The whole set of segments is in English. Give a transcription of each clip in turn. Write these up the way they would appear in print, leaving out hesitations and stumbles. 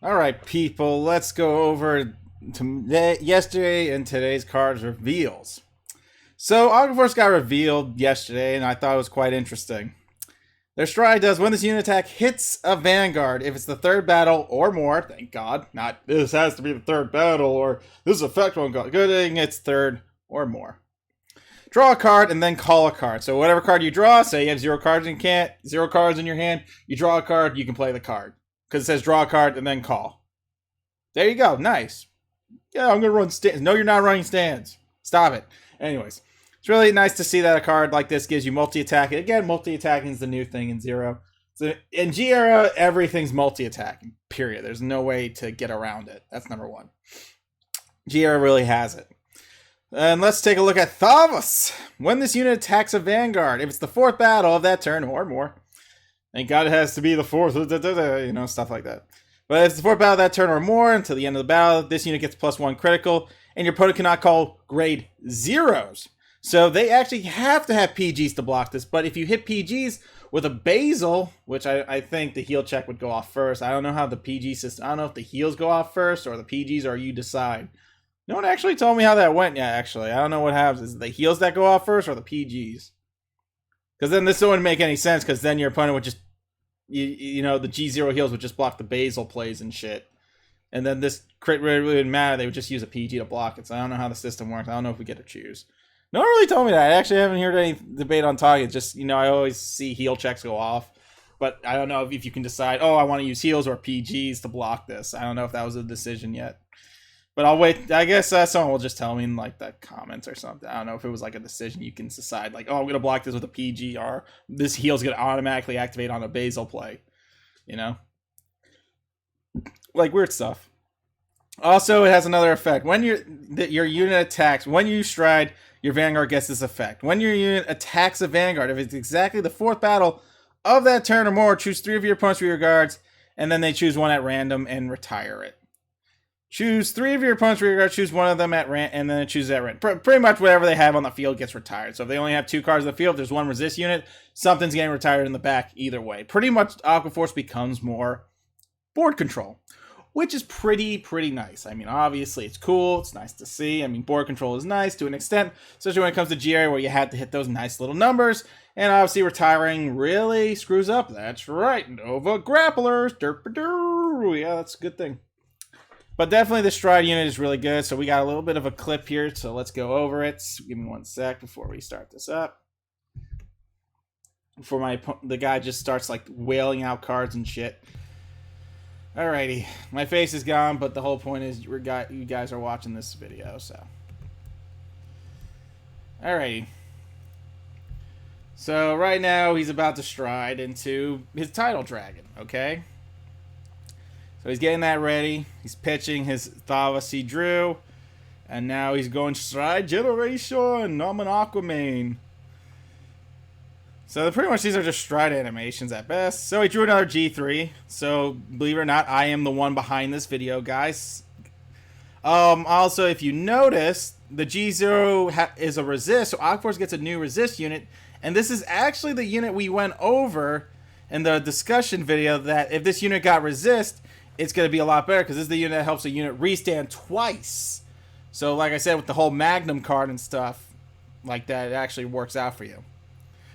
Alright, people, let's go over to yesterday and today's cards reveals. So, Aqua got revealed yesterday, and I thought it was quite interesting. Their stride does when this unit attack hits a Vanguard, if it's the third battle or more, thank God, not this has to be the third battle, or this effect won't go. Good thing it's third or more. Draw a card and then call a card. So whatever card you draw, say you have zero cards in your hand, you draw a card, you can play the card. Because it says draw a card and then call. There you go. Nice. Yeah, I'm going to run stands. No, you're not running stands. Stop it. Anyways, it's really nice to see that a card like this gives you multi-attacking. Again, multi-attacking is the new thing in Zero. So in G era, everything's multi-attacking. Period. There's no way to get around it. That's number one. G era really has it. And let's take a look at Thava. When this unit attacks a Vanguard, if it's the fourth battle of that turn or more, thank God it has to be the fourth, you know, stuff like that. But if it's the fourth battle of that turn or more, until the end of the battle, this unit gets +1 critical, and your opponent cannot call grade zeros. So they actually have to have PGs to block this, but if you hit PGs with a basal, which I think the heal check would go off first. I don't know how the PG system, I don't know if the heals go off first or the PGs, or you decide. No one actually told me how that went yet, actually. I don't know what happens. Is it the heals that go off first or the PGs? Because then this wouldn't make any sense, because then your opponent would just, you know, the G0 heals would just block the basal plays and shit. And then this crit really wouldn't matter. They would just use a PG to block it. So I don't know how the system works. I don't know if we get to choose. No one really told me that. I actually haven't heard any debate on target. Just, you know, I always see heal checks go off. But I don't know if you can decide, oh, I want to use heals or PGs to block this. I don't know if that was a decision yet. But I'll wait. I guess someone will just tell me in like the comments or something. I don't know if it was like a decision you can decide, like, oh, I'm gonna block this with a PG, or this heal's gonna automatically activate on a basal play. You know, like weird stuff. Also, it has another effect. When your unit attacks, when you stride, your Vanguard gets this effect. When your unit attacks a Vanguard, if it's exactly the fourth battle of that turn or more, choose 3 of your opponent's rear guards, and then they choose one at random and retire it. Choose 3 of your opponent's rear guards, choose one of them at random, and then it chooses at random. Pretty much whatever they have on the field gets retired. So if they only have 2 cards on the field, if there's one resist unit, something's getting retired in the back either way. Pretty much Aqua Force becomes more board control, which is pretty nice. I mean, obviously it's cool, it's nice to see. I mean, board control is nice to an extent, especially when it comes to GA where you had to hit those nice little numbers. And obviously retiring really screws up. That's right, Nova Grapplers. Yeah, that's a good thing. But definitely the stride unit is really good. So we got a little bit of a clip here. So let's go over it. Give me 1 sec before we start this up. Before the guy just starts like wailing out cards and shit. Alrighty. My face is gone, but the whole point is you guys are watching this video. So. Alrighty. So right now he's about to stride into his title dragon. Okay. So he's getting that ready. He's pitching his Thava C Drew. And now he's going stride generation. I'm an Aquaman. So pretty much these are just stride animations at best. So he drew another G3. So believe it or not, I am the one behind this video, guys. Also, if you notice, the G0 is a resist. So Aquaforce gets a new resist unit. And this is actually the unit we went over in the discussion video, that if this unit got resist, it's going to be a lot better, because this is the unit that helps a unit restand twice. So like I said, with the whole Magnum card and stuff like that, it actually works out for you.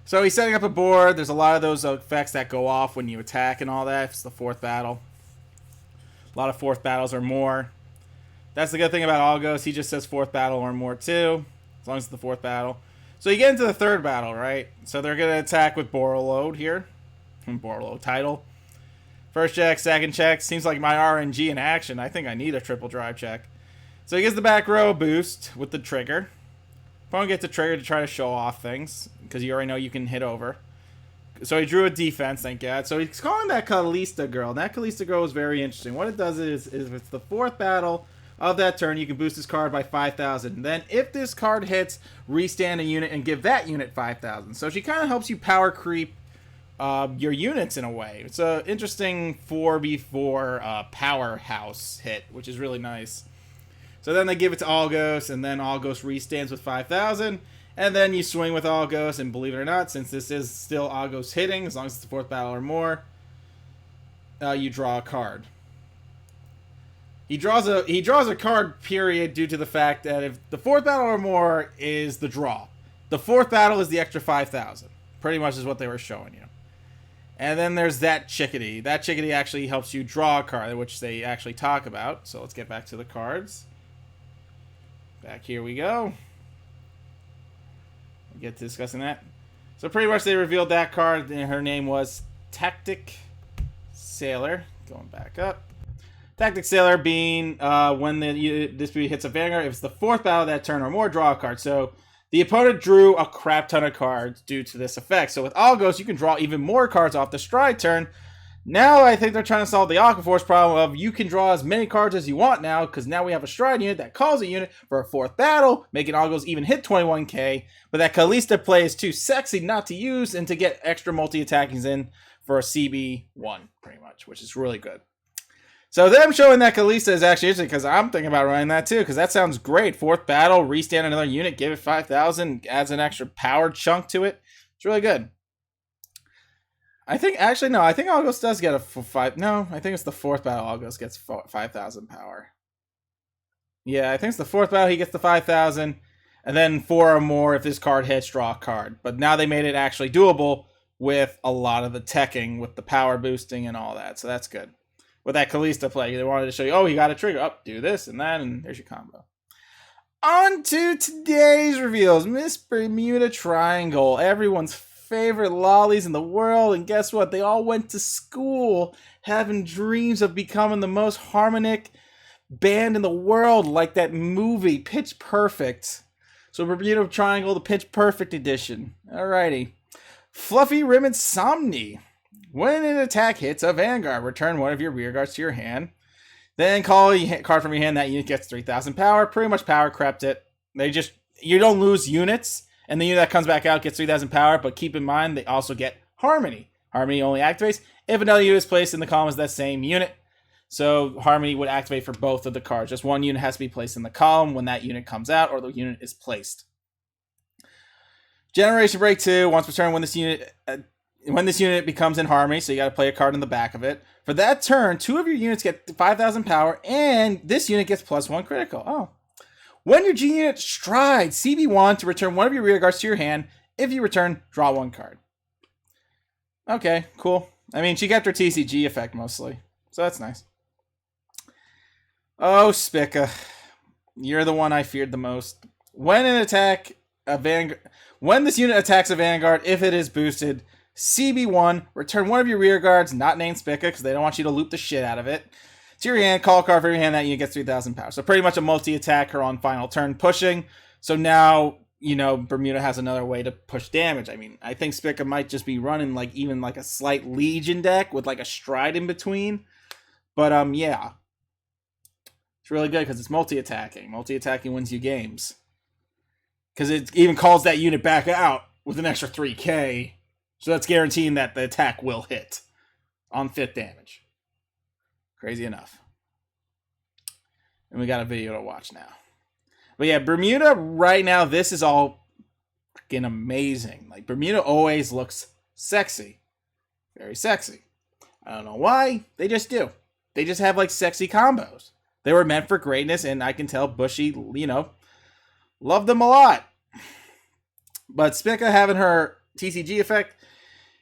So he's setting up a board. There's a lot of those effects that go off when you attack and all that. It's the fourth battle. A lot of fourth battles or more. That's the good thing about August. He just says fourth battle or more too, as long as it's the fourth battle. So you get into the third battle, right? So they're going to attack with Borreload here. Borreload title. First check, second check. Seems like my RNG in action. I think I need a triple drive check. So he gets the back row boost with the trigger. Opponent gets a trigger to try to show off things, because you already know you can hit over. So he drew a defense, thank God. So he's calling that Kalista girl. And that Kalista girl is very interesting. What it does is if it's the fourth battle of that turn, you can boost this card by 5,000. Then if this card hits, restand a unit and give that unit 5,000. So she kind of helps you power creep your units in a way. It's an interesting 4v4 powerhouse hit, which is really nice. So then they give it to Algos, and then Algos restands with 5,000. And then you swing with Algos, and believe it or not, since this is still Algos hitting, as long as it's the fourth battle or more, you draw a card. He draws a card, period, due to the fact that if the fourth battle or more is the draw. The fourth battle is the extra 5,000. Pretty much is what they were showing you. And then there's that chickadee. That chickadee actually helps you draw a card, which they actually talk about. So let's get back to the cards. Back here we go. We get to discussing that. So pretty much they revealed that card, and her name was Tactic Sailor. Going back up. Tactic Sailor being when this hits a Vanguard, if it's the fourth battle of that turn or more, draw a card. So the opponent drew a crap ton of cards due to this effect. So with Algos, you can draw even more cards off the stride turn. Now I think they're trying to solve the Aquaforce problem of you can draw as many cards as you want now, because now we have a stride unit that calls a unit for a fourth battle, making Algos even hit 21k. But that Kalista play is too sexy not to use and to get extra multi-attackings in for a CB1, pretty much, which is really good. So them showing that Kalista is actually interesting, because I'm thinking about running that too, because that sounds great. Fourth battle, restand another unit, give it 5,000, adds an extra power chunk to it. It's really good. I think Algos does get a 5. No, I think it's the fourth battle Algos gets 5,000 power. Yeah, I think it's the fourth battle he gets the 5,000, and then 4 or more if this card hits, draw a card. But now they made it actually doable with a lot of the teching, with the power boosting and all that, so that's good. With that Kalista play, they wanted to show you, oh, you got a trigger. Oh, do this and that, and there's your combo. On to today's reveals. Miss Bermuda Triangle. Everyone's favorite lollies in the world. And guess what? They all went to school having dreams of becoming the most harmonic band in the world, like that movie, Pitch Perfect. So Bermuda Triangle, the Pitch Perfect edition. Alrighty. Fluffy Rim Insomni. When an attack hits a Vanguard, return one of your rear guards to your hand. Then call a card from your hand. That unit gets 3,000 power. Pretty much power crept it. You don't lose units, and the unit that comes back out gets 3,000 power, but keep in mind they also get Harmony. Harmony only activates if another unit is placed in the column as that same unit. So Harmony would activate for both of the cards. Just one unit has to be placed in the column when that unit comes out or the unit is placed. Generation Break 2. Once per turn, when this unit becomes in Harmony, so you got to play a card in the back of it. For that turn, 2 of your units get 5,000 power, and this unit gets +1 critical. Oh. When your G unit strides, CB1 to return one of your rear guards to your hand. If you return, draw 1 card. Okay, cool. I mean, she kept her TCG effect mostly, so that's nice. Oh, Spica. You're the one I feared the most. When this unit attacks a Vanguard, if it is boosted, CB1, return one of your rear guards, not named Spica, because they don't want you to loop the shit out of it, to your hand, call a card for your hand, that unit gets 3,000 power. So pretty much a multi-attacker on final turn pushing. So now, Bermuda has another way to push damage. I mean, I think Spica might just be running even a slight Legion deck with a stride in between. But yeah. It's really good because it's multi-attacking. Multi-attacking wins you games. Because it even calls that unit back out with an extra 3k. So that's guaranteeing that the attack will hit on 5th damage. Crazy enough. And we got a video to watch now. But yeah, Bermuda right now, this is all freaking amazing. Bermuda always looks sexy. Very sexy. I don't know why. They just do. They just have sexy combos. They were meant for greatness, and I can tell Bushy, loved them a lot. But Spica having her TCG effect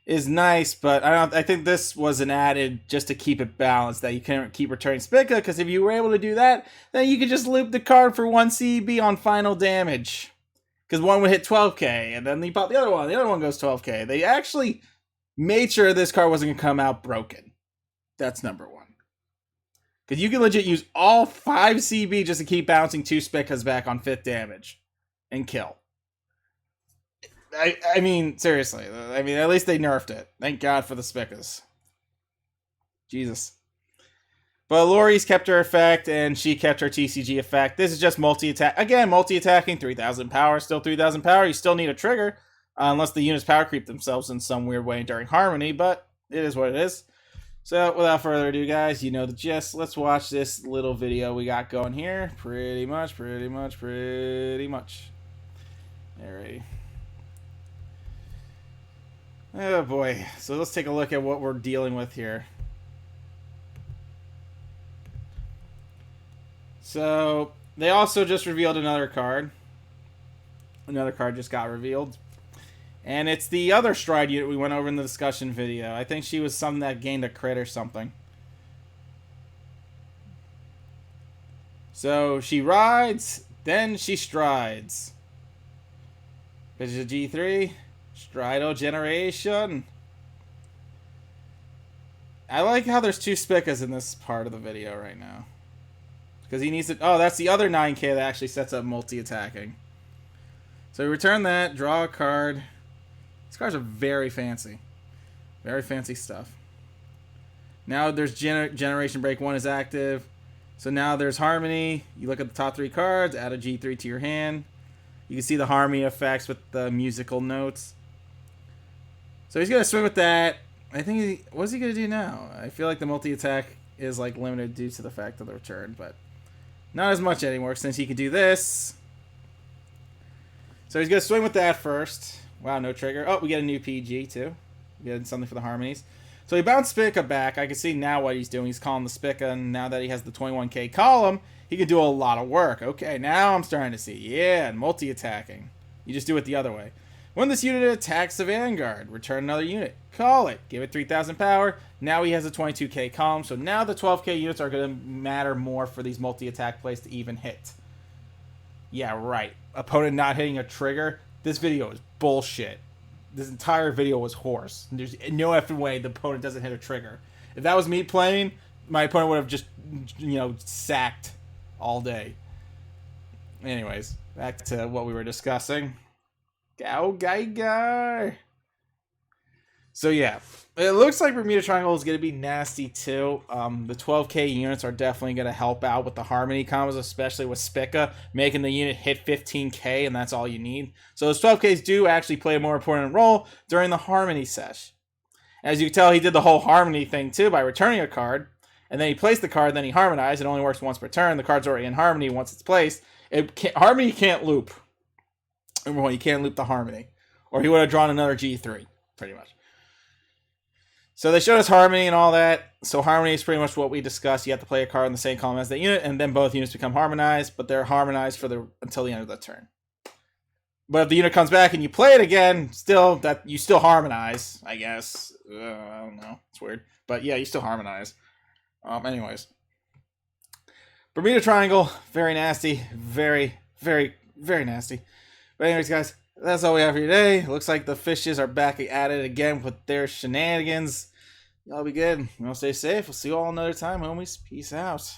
is nice, but I think this was an added just to keep it balanced, that you can't keep returning Spica, because if you were able to do that, then you could just loop the card for 1 CB on final damage. Because one would hit 12k, and then you pop the other one goes 12k. They actually made sure this card wasn't going to come out broken. That's number 1. Because you can legit use all 5 CB just to keep bouncing 2 Spicas back on 5th damage and kill. I mean, seriously. At least they nerfed it. Thank God for the Spicas. Jesus. But Lauris kept her effect, and she kept her TCG effect. This is just multi-attack. Again, multi-attacking, 3,000 power. Still 3,000 power. You still need a trigger. Unless the units power creep themselves in some weird way during Harmony. But it is what it is. So, without further ado, guys, you know the gist. Let's watch this little video we got going here. Pretty much. Alrighty. Oh boy. So let's take a look at what we're dealing with here. So they also just revealed another card. Another card just got revealed. And it's the other Stride unit we went over in the discussion video. I think she was something that gained a crit or something. So she rides, then she strides. This is a G3. Stridal generation. I like how there's 2 Spicas in this part of the video right now. Because he needs to... Oh, that's the other 9k that actually sets up multi-attacking. So we return that, draw a card. These cards are very fancy. Very fancy stuff. Now there's Generation Break 1 is active. So now there's Harmony. You look at the top 3 cards, add a G3 to your hand. You can see the Harmony effects with the musical notes. So he's going to swing with that. I think what's he going to do now? I feel like the multi-attack is like limited due to the fact of the return, but not as much anymore since he can do this. So he's going to swing with that first. Wow, no trigger. Oh, we get a new PG too. We get something for the Harmonies. So he bounced Spica back. I can see now what he's doing. He's calling the Spica, and now that he has the 21k column, he can do a lot of work. Okay, now I'm starting to see. Yeah, and multi-attacking. You just do it the other way. When this unit attacks the Vanguard, return another unit. Call it. Give it 3,000 power. Now he has a 22k column, so now the 12k units are going to matter more for these multi-attack plays to even hit. Yeah, right. Opponent not hitting a trigger. This video is bullshit. This entire video was horse. There's no effing way the opponent doesn't hit a trigger. If that was me playing, my opponent would have just, sacked all day. Anyways, back to what we were discussing. Go, guy. So yeah, it looks like Bermuda Triangle is going to be nasty too. The 12k units are definitely going to help out with the Harmony combos, especially with Spica, making the unit hit 15k, and that's all you need. So those 12ks do actually play a more important role during the Harmony sesh. As you can tell, he did the whole Harmony thing too by returning a card, and then he placed the card, then he harmonized. It only works once per turn. The card's already in Harmony once it's placed. Harmony can't loop. Number one, you can't loop the Harmony, or he would have drawn another G3, pretty much. So they showed us Harmony and all that. So Harmony is pretty much what we discussed. You have to play a card in the same column as the unit, and then both units become harmonized, but they're harmonized until the end of the turn. But if the unit comes back and you play it again, you still harmonize, I guess. I don't know. It's weird. But yeah, you still harmonize. Anyways. Bermuda Triangle, very nasty. Very, very, very nasty. But anyways, guys, that's all we have for today. Looks like the fishes are back at it again with their shenanigans. Y'all be good. Y'all stay safe. We'll see you all another time, homies. Peace out.